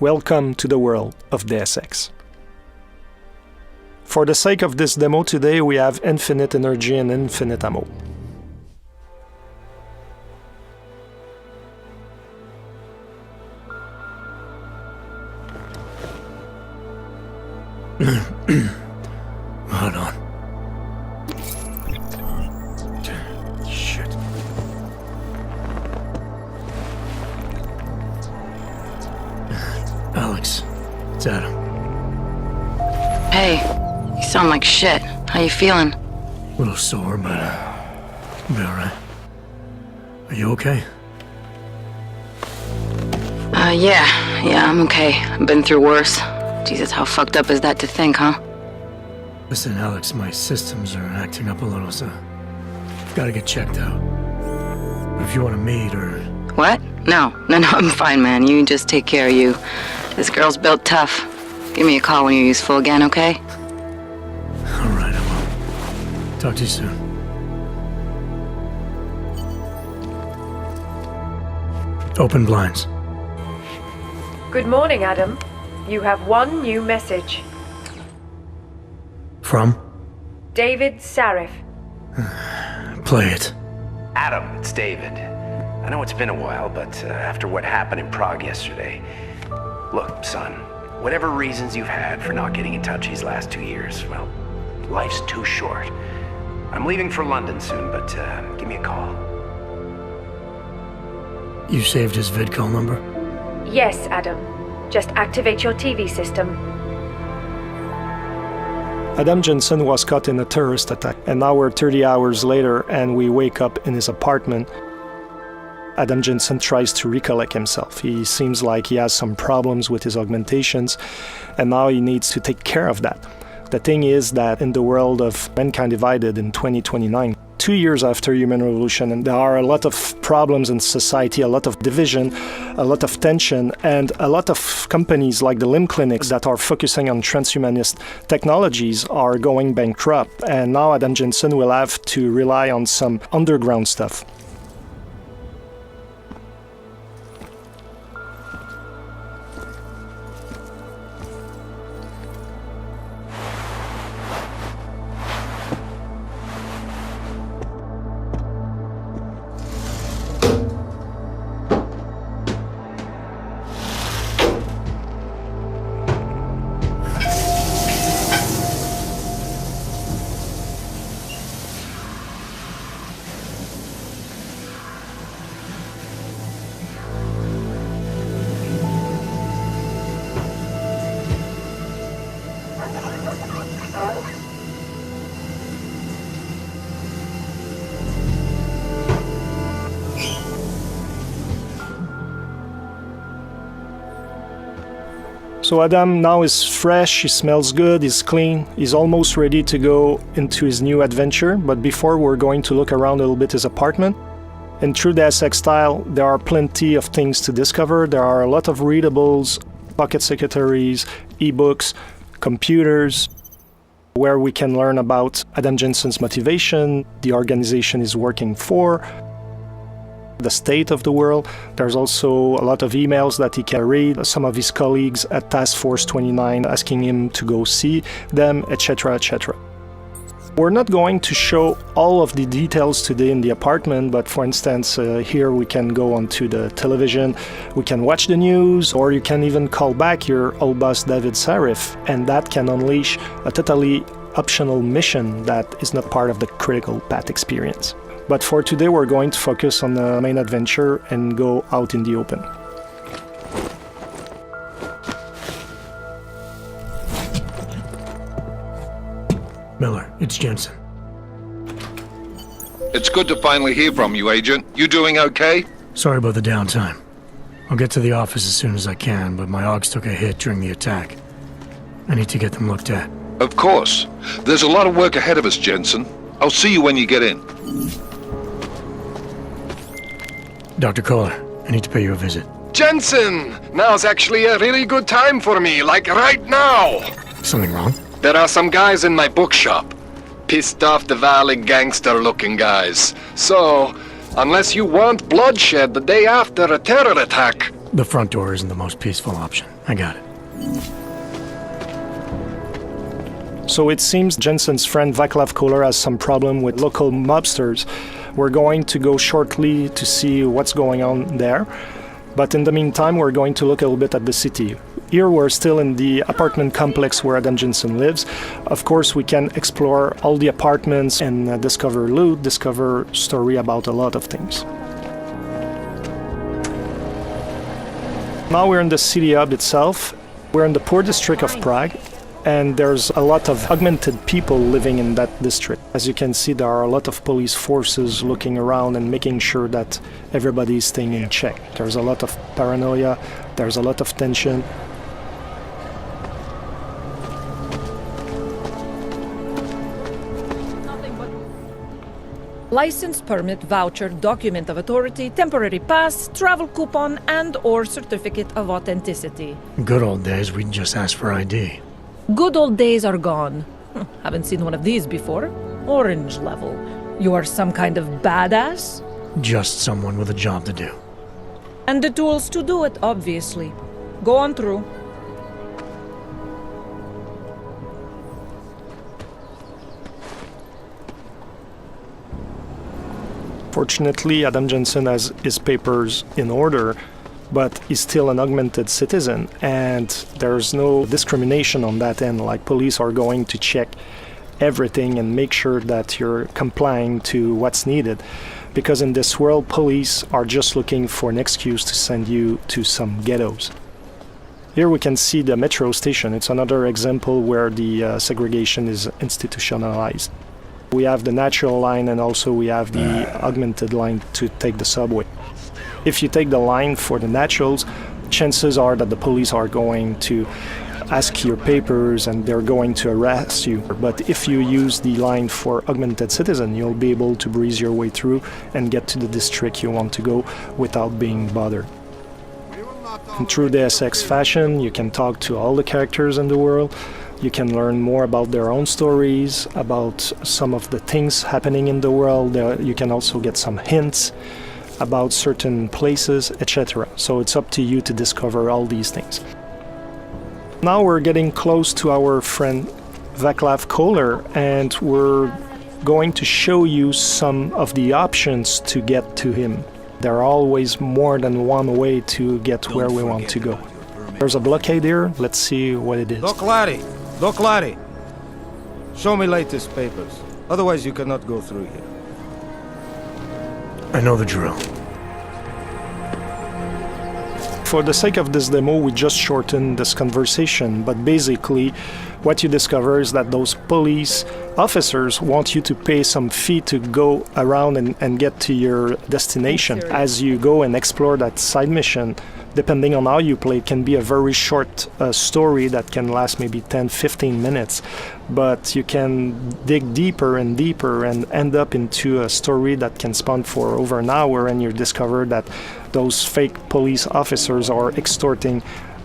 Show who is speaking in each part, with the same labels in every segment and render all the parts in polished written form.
Speaker 1: Welcome to the world of Deus Ex. For the sake of this demo today, we have infinite energy and infinite ammo.
Speaker 2: Hold on. Shit. Alex, it's Adam.
Speaker 3: Hey, you sound like shit. How you feeling?
Speaker 2: A little sore, but I'll be alright. Are you okay?
Speaker 3: Yeah, I'm okay. I've been through worse. Jesus, how fucked up is that to think, huh?
Speaker 2: Listen, Alex, my systems are acting up a little, so I've got to get checked out. But if you want to meet or...
Speaker 3: What? No, I'm fine, man. You just take care of you. This girl's built tough. Give me a call when you're useful again, okay?
Speaker 2: Alright, I will. Talk to you soon. Open blinds.
Speaker 4: Good morning, Adam. You have one new message.
Speaker 2: From?
Speaker 4: David Sarif.
Speaker 2: Play it.
Speaker 5: Adam, it's David. I know it's been a while, but after what happened in Prague yesterday... Look, son, whatever reasons you've had for not getting in touch these last 2 years, well, life's too short. I'm leaving for London soon, but give me a call.
Speaker 2: You saved his vidcall number?
Speaker 4: Yes, Adam. Just activate your TV system.
Speaker 1: Adam Jensen was caught in a terrorist attack, and now we're 30 hours later and we wake up in his apartment. Adam Jensen tries to recollect himself. He seems like he has some problems with his augmentations, and now he needs to take care of that. The thing is that in the world of Mankind Divided in 2029, 2 years after human revolution, and there are a lot of problems in society, a lot of division, a lot of tension, and a lot of companies like the limb clinics that are focusing on transhumanist technologies are going bankrupt, and now Adam Jensen will have to rely on some underground stuff. So Adam now is fresh, he smells good, he's clean, he's almost ready to go into his new adventure, but before we're going to look around a little bit his apartment. In true Deus Ex style, there are plenty of things to discover. There are a lot of readables, pocket secretaries, ebooks, computers, where we can learn about Adam Jensen's motivation, the organization he's working for, the state of the world. There's also a lot of emails that he can read, some of his colleagues at Task Force 29 asking him to go see them, etc., etc. We're not going to show all of the details today in the apartment, but for instance, here we can go onto the television, we can watch the news, or you can even call back your old boss David Sarif, and that can unleash a totally optional mission that is not part of the critical path experience. But for today, we're going to focus on the main adventure and go out in the open.
Speaker 2: Miller, it's Jensen.
Speaker 6: It's good to finally hear from you, Agent. You doing okay?
Speaker 2: Sorry about the downtime. I'll get to the office as soon as I can, but my AUGs took a hit during the attack. I need to get them looked at.
Speaker 6: Of course. There's a lot of work ahead of us, Jensen. I'll see you when you get in.
Speaker 2: Dr. Kohler, I need to pay you a visit.
Speaker 7: Jensen! Now's actually a really good time for me, like right now!
Speaker 2: Something wrong?
Speaker 7: There are some guys in my bookshop. Pissed off the Valley gangster-looking guys. So, unless you want bloodshed the day after a terror attack,
Speaker 2: The front door isn't the most peaceful option. I got it.
Speaker 1: So it seems Jensen's friend Vaclav Kohler has some problem with local mobsters. We're going to go shortly to see what's going on there. But in the meantime, we're going to look a little bit at the city. Here we're still in the apartment complex where Adam Jensen lives. Of course, we can explore all the apartments and discover loot, discover story about a lot of things. Now we're in the city hub itself. We're in the poor district of Prague, and there's a lot of augmented people living in that district. As you can see, there are a lot of police forces looking around and making sure that everybody is staying in check. There's a lot of paranoia, there's a lot of tension.
Speaker 8: License, permit, voucher, document of authority, temporary pass, travel coupon, and/or certificate of authenticity.
Speaker 2: Good old days, we'd just ask for ID.
Speaker 8: Good old days are gone. Haven't seen one of these before. Orange level. You are some kind of badass?
Speaker 2: Just someone with a job to do.
Speaker 8: And the tools to do it, obviously. Go on through.
Speaker 1: Fortunately, Adam Jensen has his papers in order, but he's still an augmented citizen, and there's no discrimination on that end. Like, police are going to check everything and make sure that you're complying to what's needed. Because in this world, police are just looking for an excuse to send you to some ghettos. Here we can see the metro station. It's another example where the segregation is institutionalized. We have the natural line, and also we have the augmented line to take the subway. If you take the line for the naturals, chances are that the police are going to ask your papers and they're going to arrest you. But if you use the line for augmented citizen, you'll be able to breeze your way through and get to the district you want to go without being bothered. In true Deus Ex fashion, you can talk to all the characters in the world. You can learn more about their own stories, about some of the things happening in the world. You can also get some hints about certain places, etc. So it's up to you to discover all these things. Now we're getting close to our friend Vaclav Kohler, and we're going to show you some of the options to get to him. There are always more than one way to get where we want to go. There's a blockade here. Let's see what it is.
Speaker 9: Doc Larry, show me latest papers. Otherwise you cannot go through here.
Speaker 2: I know the drill.
Speaker 1: For the sake of this demo, we just shortened this conversation, but basically what you discover is that those police officers want you to pay some fee to go around and get to your destination. As you go and explore that side mission, depending on how you play, it can be a very short story that can last maybe 10-15 minutes, but you can dig deeper and deeper and end up into a story that can span for over an hour, and you discover that those fake police officers are extorting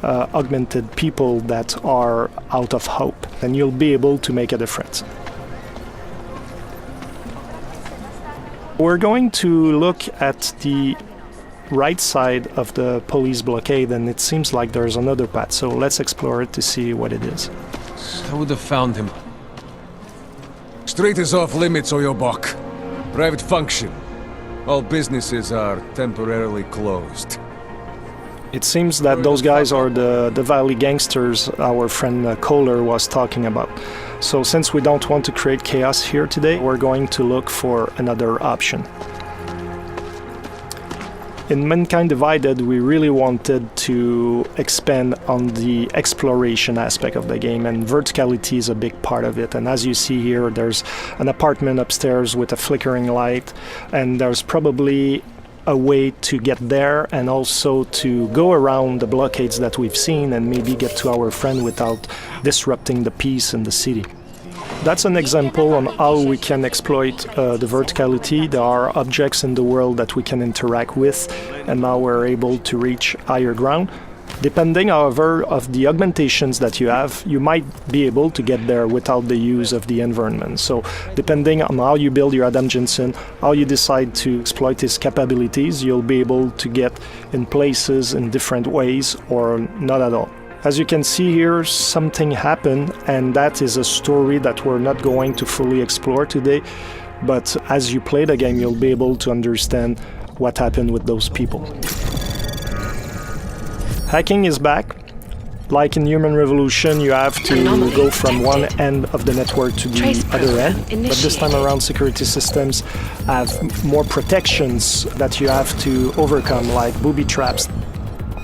Speaker 1: augmented people that are out of hope, and you'll be able to make a difference. We're going to look at the right side of the police blockade, and it seems like there's another path, so let's explore it to see what it is.
Speaker 10: I would have found him. Street is off limits, Oyobok. Private function. All businesses are temporarily closed.
Speaker 1: It seems that those guys are the Valley gangsters our friend Kohler was talking about. So since we don't want to create chaos here today, we're going to look for another option. In Mankind Divided, we really wanted to expand on the exploration aspect of the game, and verticality is a big part of it. And as you see here, there's an apartment upstairs with a flickering light, and there's probably a way to get there and also to go around the blockades that we've seen and maybe get to our friend without disrupting the peace in the city. That's an example on how we can exploit the verticality. There are objects in the world that we can interact with, and now we're able to reach higher ground. Depending, however, of the augmentations that you have, you might be able to get there without the use of the environment. So depending on how you build your Adam Jensen, how you decide to exploit his capabilities, you'll be able to get in places in different ways or not at all. As you can see here, something happened, and that is a story that we're not going to fully explore today. But as you play the game, you'll be able to understand what happened with those people. Hacking is back. Like in Human Revolution, you have to go from one end of the network to the other end. But this time around, security systems have more protections that you have to overcome, like booby traps.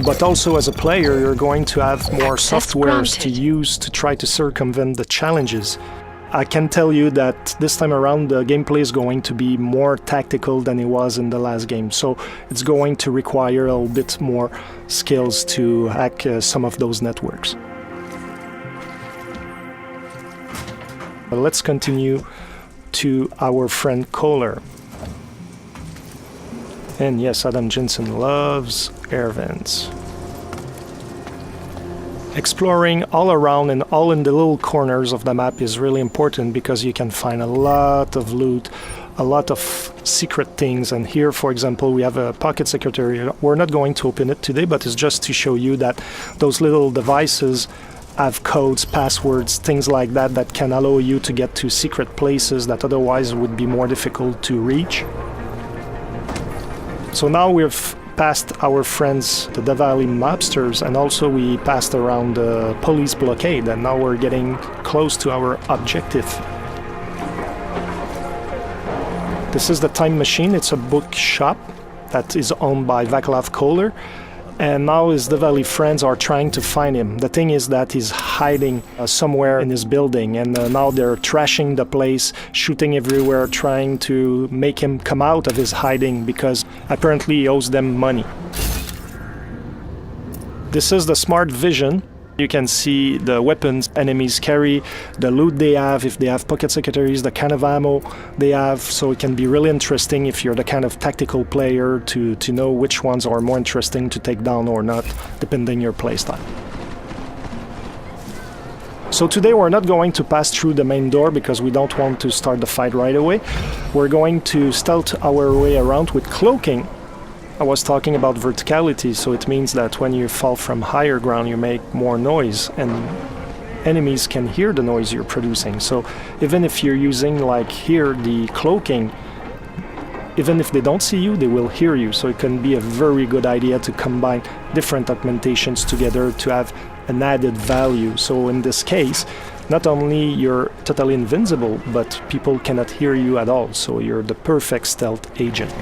Speaker 1: But also as a player, you're going to have more softwares to use to try to circumvent the challenges. I can tell you that this time around the gameplay is going to be more tactical than it was in the last game, so it's going to require a little bit more skills to hack some of those networks. But let's continue to our friend Kohler. And yes, Adam Jensen loves air vents. Exploring all around and all in the little corners of the map is really important because you can find a lot of loot, a lot of secret things. And here, for example, we have a pocket secretary. We're not going to open it today, but it's just to show you that those little devices have codes, passwords, things like that that can allow you to get to secret places that otherwise would be more difficult to reach. So now we've passed our friends, the Diwali mobsters, and also we passed around the police blockade, and now we're getting close to our objective. This is the Time Machine. It's a bookshop that is owned by Vaclav Kohler, and now his Diwali friends are trying to find him. The thing is that he's hiding somewhere in his building, and now they're trashing the place, shooting everywhere, trying to make him come out of his hiding because apparently he owes them money. This is the smart vision. You can see the weapons enemies carry, the loot they have, if they have pocket secretaries, the kind of ammo they have, so it can be really interesting if you're the kind of tactical player to know which ones are more interesting to take down or not, depending your playstyle. So today we're not going to pass through the main door because we don't want to start the fight right away. We're going to stealth our way around with cloaking. I was talking about verticality, so it means that when you fall from higher ground you make more noise and enemies can hear the noise you're producing. So even if you're using, like here, the cloaking, even if they don't see you, they will hear you. So it can be a very good idea to combine different augmentations together to have an added value. So in this case, not only you're totally invincible, but people cannot hear you at all. So you're the perfect stealth agent.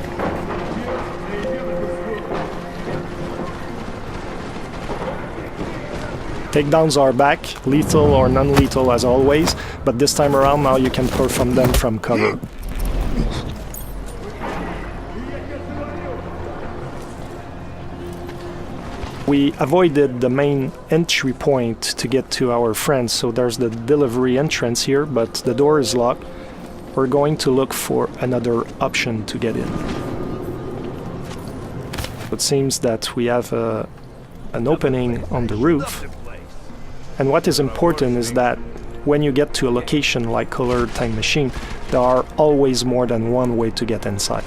Speaker 1: Takedowns are back, lethal or non-lethal as always, but this time around now you can perform them from cover. We avoided the main entry point to get to our friends, so there's the delivery entrance here, but the door is locked. We're going to look for another option to get in. It seems that we have an opening on the roof. And what is important is that when you get to a location like Kohler Time Machine, there are always more than one way to get inside.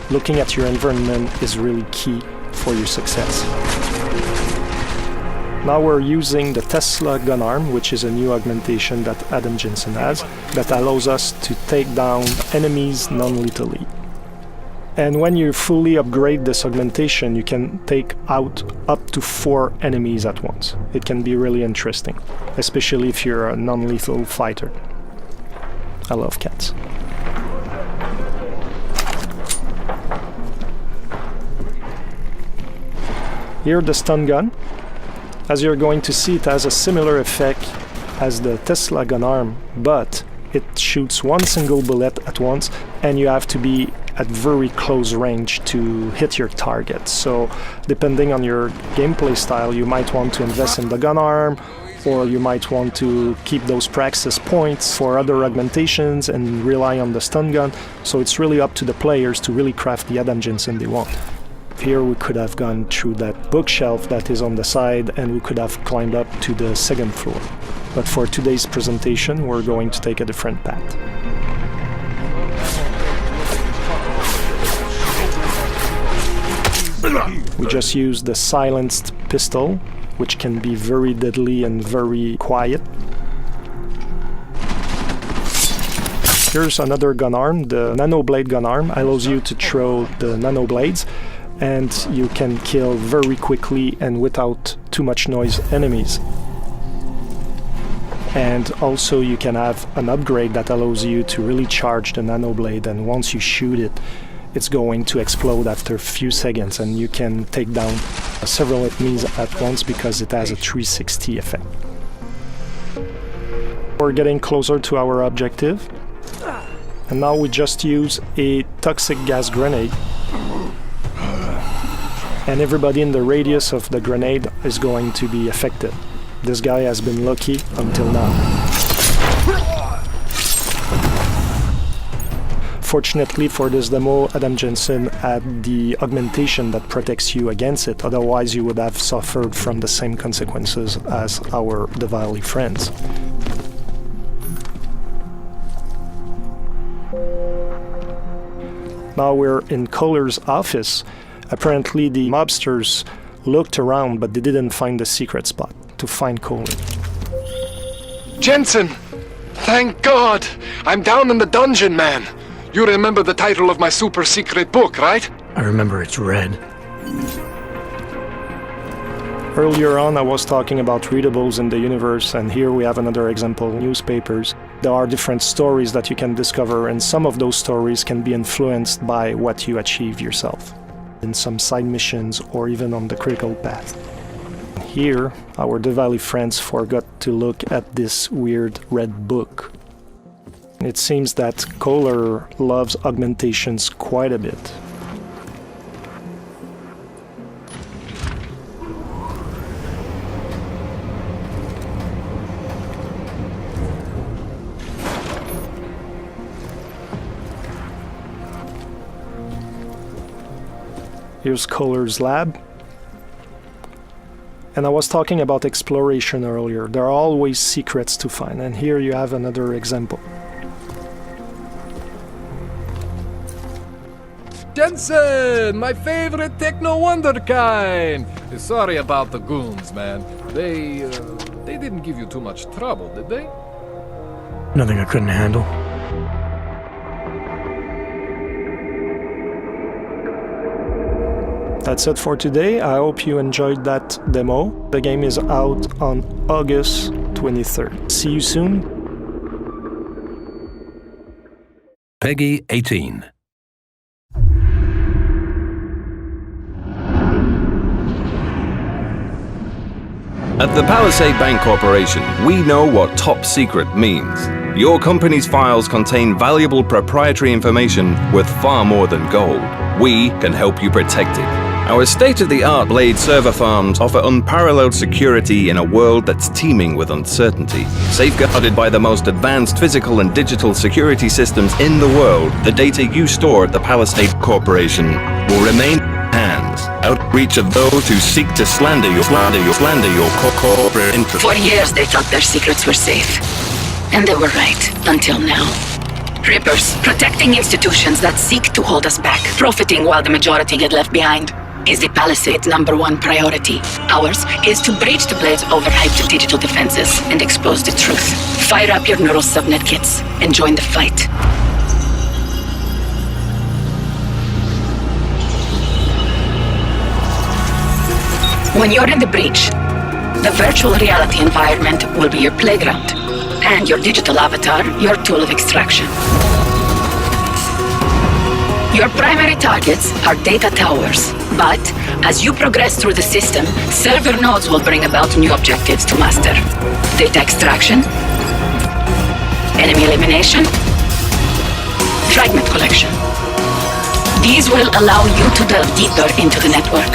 Speaker 1: Looking at your environment is really key for your success. Now we're using the Tesla gun arm, which is a new augmentation that Adam Jensen has, that allows us to take down enemies non-lethally. And when you fully upgrade this augmentation, you can take out up to 4 enemies at once. It can be really interesting, especially if you're a non-lethal fighter. I love cats. Here the stun gun. As you're going to see, it has a similar effect as the Tesla gun arm, but it shoots one single bullet at once, and you have to be at very close range to hit your target. So depending on your gameplay style, you might want to invest in the gun arm, or you might want to keep those praxis points for other augmentations and rely on the stun gun. So it's really up to the players to really craft the Adam Jensen they want. Here we could have gone through that bookshelf that is on the side and we could have climbed up to the second floor. But for today's presentation, we're going to take a different path. We just use the silenced pistol, which can be very deadly and very quiet. Here's another gun arm. The nano blade gun arm allows you to throw the nano blades, and you can kill very quickly and without too much noise enemies. And also you can have an upgrade that allows you to really charge the nano blade, and once you shoot it, it's going to explode after a few seconds, and you can take down several enemies at once because it has a 360 effect. We're getting closer to our objective, and now we just use a toxic gas grenade, and everybody in the radius of the grenade is going to be affected. This guy has been lucky until now. Fortunately for this demo, Adam Jensen had the augmentation that protects you against it, otherwise you would have suffered from the same consequences as our Diwali friends. Now we're in Kohler's office. Apparently the mobsters looked around, but they didn't find the secret spot to find Kohler.
Speaker 7: Jensen! Thank God! I'm down in the dungeon, man! You remember the title of my super secret book, right?
Speaker 2: I remember it's red.
Speaker 1: Earlier on I was talking about readables in the universe, and here we have another example, newspapers. There are different stories that you can discover, and some of those stories can be influenced by what you achieve yourself in some side missions or even on the critical path. Here, our Diwali friends forgot to look at this weird red book. It seems that Kohler loves augmentations quite a bit. Here's Kohler's lab. And I was talking about exploration earlier. There are always secrets to find, and here you have another example.
Speaker 10: Jensen, my favorite techno wonderkind. Sorry about the goons, man. They didn't give you too much trouble, did they?
Speaker 2: Nothing I couldn't handle.
Speaker 1: That's it for today. I hope you enjoyed that demo. The game is out on August 23rd. See you soon.
Speaker 11: Peggy 18. At the Palisade Bank Corporation, we know what top secret means. Your company's files contain valuable proprietary information worth far more than gold. We can help you protect it. Our state-of-the-art Blade server farms offer unparalleled security in a world that's teeming with uncertainty. Safeguarded by the most advanced physical and digital security systems in the world, the data you store at the Palisade Corporation will remain hands, out of reach of those who seek to slander your corporate interests.
Speaker 3: For years they thought their secrets were safe. And they were right, until now. Rippers, protecting institutions that seek to hold us back, profiting while the majority get left behind, is the Palisade's #1 priority. Ours is to breach the Blade's overhyped digital defenses and expose the truth. Fire up your neural subnet kits and join the fight. When you're in the breach, the virtual reality environment will be your playground, and your digital avatar your tool of extraction. Your primary targets are data towers, but as you progress through the system, server nodes will bring about new objectives to master. Data extraction, enemy elimination, fragment collection. These will allow you to delve deeper into the network.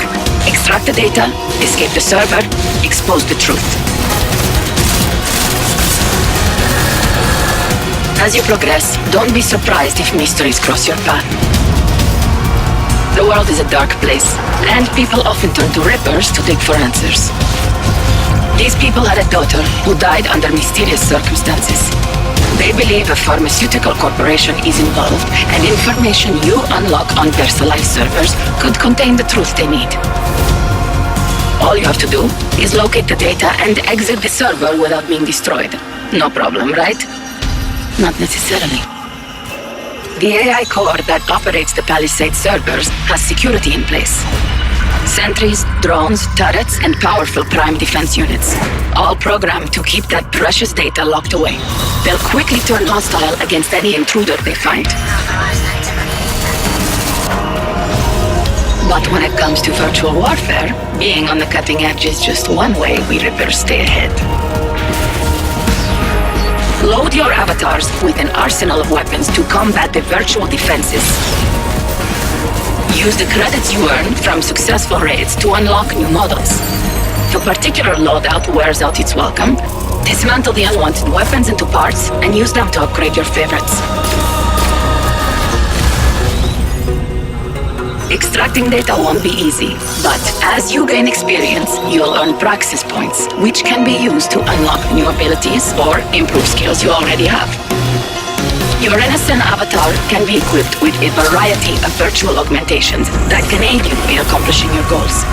Speaker 3: Extract the data, escape the server, expose the truth. As you progress, don't be surprised if mysteries cross your path. The world is a dark place. And people often turn to Rippers to dig for answers. These people had a daughter who died under mysterious circumstances. They believe a pharmaceutical corporation is involved, and information you unlock on VersaLife servers could contain the truth they need. All you have to do is locate the data and exit the server without being destroyed. No problem, right? Not necessarily. The AI core that operates the Palisade servers has security in place. Sentries, drones, turrets, and powerful prime defense units, all programmed to keep that precious data locked away. They'll quickly turn hostile against any intruder they find. But when it comes to virtual warfare, being on the cutting edge is just one way we Rippers stay ahead. Load your avatars with an arsenal of weapons to combat the virtual defenses. Use the credits you earn from successful raids to unlock new models. If a particular loadout wears out its welcome, dismantle the unwanted weapons into parts and use them to upgrade your favorites. Extracting data won't be easy, but as you gain experience, you'll earn praxis points, which can be used to unlock new abilities or improve skills you already have. Your NSN avatar can be equipped with a variety of virtual augmentations that can aid you in accomplishing your goals.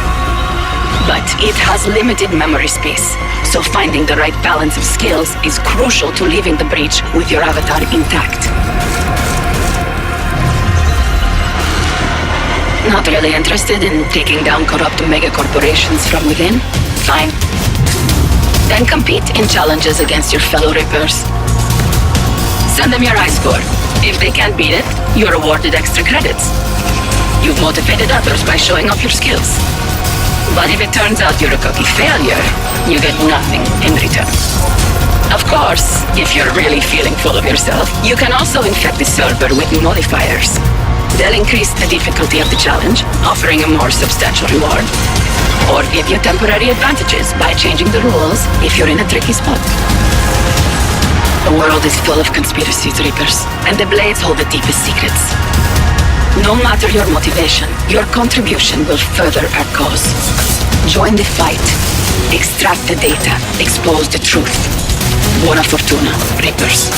Speaker 3: But it has limited memory space, so finding the right balance of skills is crucial to leaving the breach with your avatar intact. Not really interested in taking down corrupt mega corporations from within? Fine. Then compete in challenges against your fellow Rippers. Send them your high score. If they can't beat it, you're awarded extra credits. You've motivated others by showing off your skills. But if it turns out you're a cocky failure, you get nothing in return. Of course, if you're really feeling full of yourself, you can also infect the server with modifiers. They'll increase the difficulty of the challenge, offering a more substantial reward, or give you temporary advantages by changing the rules if you're in a tricky spot. The world is full of conspiracies, Reapers, and the Blades hold the deepest secrets. No matter your motivation, your contribution will further our cause. Join the fight. Extract the data. Expose the truth. Buona fortuna, Reapers.